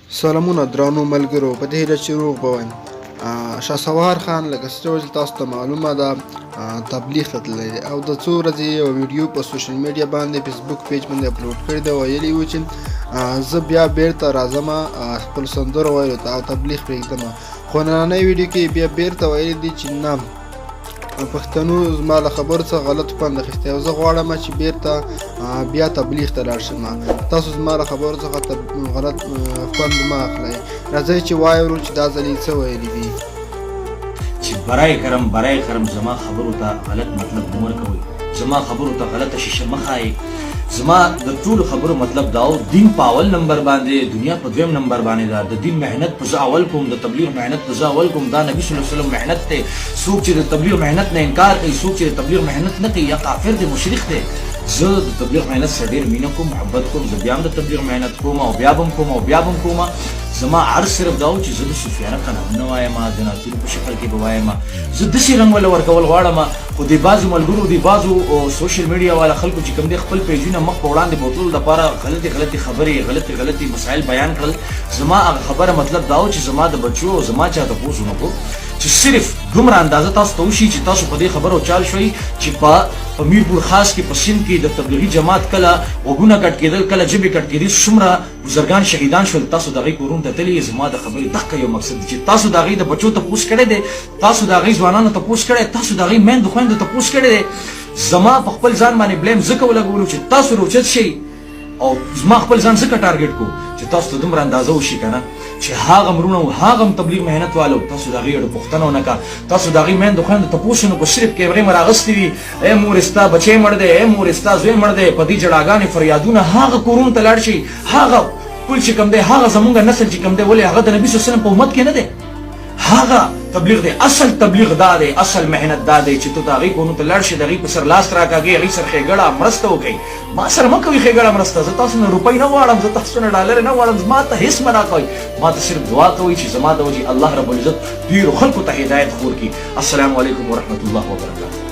سلامونه درانو ملګرو، په دې هیله چې روغ به وئ. شهسوار خان لکه څه چې تاسو ته معلومه ده تبلیغ ته تللی دی او د څو ورځې یو ویډیو په سوشل میډیا باندې فیسبوک پیج باندې اپلوډ کړی دی. ویلي و چې زه بیا بیرته راځم خپل سندرو ویلو ته او تبلیغ پرېږدم، خو نننۍ ویډیو کې بیا بیرته ویلي دي چې نه، پښتنو زما له خبرو څخه غلط خوند اخیستی او زه غواړم چې بیرته بیا تبلیغ ته لاړ شم. تاسو زما له خبرو څخه غلط خوند مه اخلئ. راځئ چې واورو چې دا ځل یې څه ویلي دي. چې برای کرم زما خبرو ته غلط مطلب مه ورکوئ، زما خبرو ته غلطه شیشه مه ښایئ. زما د ټولو خبرو مطلب دا و، دین په اول نمبر باندې، دنیا په دویم نمبر باندې ده. د دین محنت په زه اول کوم، د تبلیغ محنت په زه اول کوم. دا نبی صلی الله علیه وسلم محنت دی. څوک چې د تبلیغ محنت نه انکار کوي، څوک چې د تبلیغ محنت نه کوي، یا کافر دی، مشرک دی. زه د تبلیغ محنت سره ډېر مینه کوم، محبت کوم. زه بیا هم د تبلیغ محنت کوم او بیا به هم کوم. زما عرض صرف دا و چې زه د صوفیانه کلامونه وایم، د نعتونو په شکل کې به وایم. زه داسې رنګ وله ورکول غواړم، خو د بعضو ملګرو، د بعضو سوشل میډیا والا خلکو چې کوم دی خپل پیجونه مخ په وړاندې بوتلو دپاره غلطې خبرې، غلطې مسایل بیان کړل. زما هغه خبره مطلب دا و چې زما د بچو او زما چا تپوس ونه کړو چې صرف دومره اندازه تاسو ته وشي چې تاسو په دې خبرو چال شوئ چې په میرپور خاص کې په سند کې د تبلیغي جماعت کله غوږونه کټ کېدل، کله ژبې کټ کېدې، څومره بزرګان شهیدان شول، تاسو د هغوی کورونو ته تللي. زما د خبرې دغه یو مقصد دی چې تاسو د هغوی د بچو تپوس کړی دی، تاسو د هغوی ځوانانو تپوس کړی، تاسو د هغوی میندو خویندو تپوس کړی دی. زما په خپل ځان باندې بلیم ځکه ولګولو چې تاسو روچت شئ، او زما خپل ځان ځکه ټارګېټ کو چې تاسو ته دومره اندازه وشي که نه چې هغه مرونه او هغه تبلیغ محنت والو تاسو د هغوی اړه پوښتنه ونه کړه، تاسو د هغوی میندو خویندو تپوس ونه کړو. صرف کیمرې مو راغستې وي، ای مورې ستا بچی مړ دی، ای مورې ستا زوی مړ دی، په دې جړاګانې فریادونه. هغه کورونو ته لاړ شئ، هغه پل چې کوم دی، هغه زمونږ نسل چې کوم دی، ولې هغه د نبي صلی الله علیه وسلم په امت کې نه دی. هغه تبلیغ دی، اصل تبلیغ دا دی، اصل محنت دا دی چې ته د هغوی کورونو ته لاړ شې، د هغوی په سر لاس راکاږې، هغوی سره ښېګړه مرسته وکړئ. ما سره مه کوئ ښېګړه مرسته، زه تاسو نه روپۍ نه غواړم، زه تاسو نه ډالر نه غواړم، ما ته هېڅ مه راکوئ. ما ته صرف دعا کوئ چې زما د وجې الله رب العزت ډېرو خلکو ته هدایت خور کړي. السلام علیکم ورحمة الله وبرکاته.